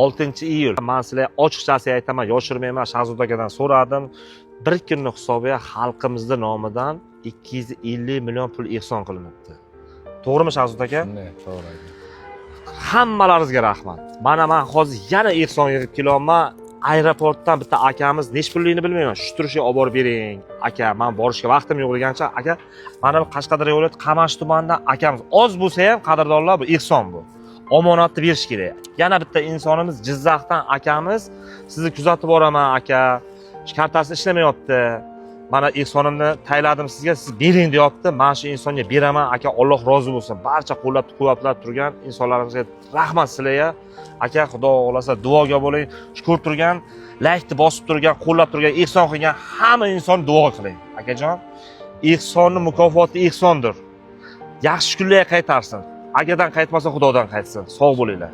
6-iyul. Men sizlarga ochiqchasiga aytaman, yoshirmayman, Shahzod akadan so'radim. Bir kunlik hisobiga xalqimizni nomidan 250 million pul ehson qilinibdi. To'g'rimi Shahzod aka? Shunday, to'g'ri. Hammalaringizga rahmat. Mana men hozir yana ehson yig'ib kelyapman. Aeroportdan bitta akamiz nech pulligini bilmayman. Shu turishga olib borib bering. Aka, men borishga vaqtim yo'q degancha, aka, mana bu Qashqadaryo viloyati Qamash tumanidan akamiz oz bo'lsa ham qadrdonlar bu ehson bu. Omonatni berish kerak. Yana bitta insonimiz Jizzaxdan akamiz, sizni kuzatib boraman aka. Kartasi ishlamayapti. Mana ehsonimni tayladim sizga, siz bering deyapti. Men shu insonga beraman aka, Alloh rozi bo'lsin. Barcha qo'llab-quvvatlab turgan insonlaringizga rahmat sizlarga. Aka, Xudo xolasa duoga bo'ling. Shu ko'rib turgan, laykni bosib turgan, qo'llab turgan, ehson qilgan hamma inson duo qiling. Akajon, ehsonning mukofoti ehsondir. Yaxshi kunlarga qaytarsin. Akadan qaytmasa Xudodan qaytsin. Sog' bo'linglar.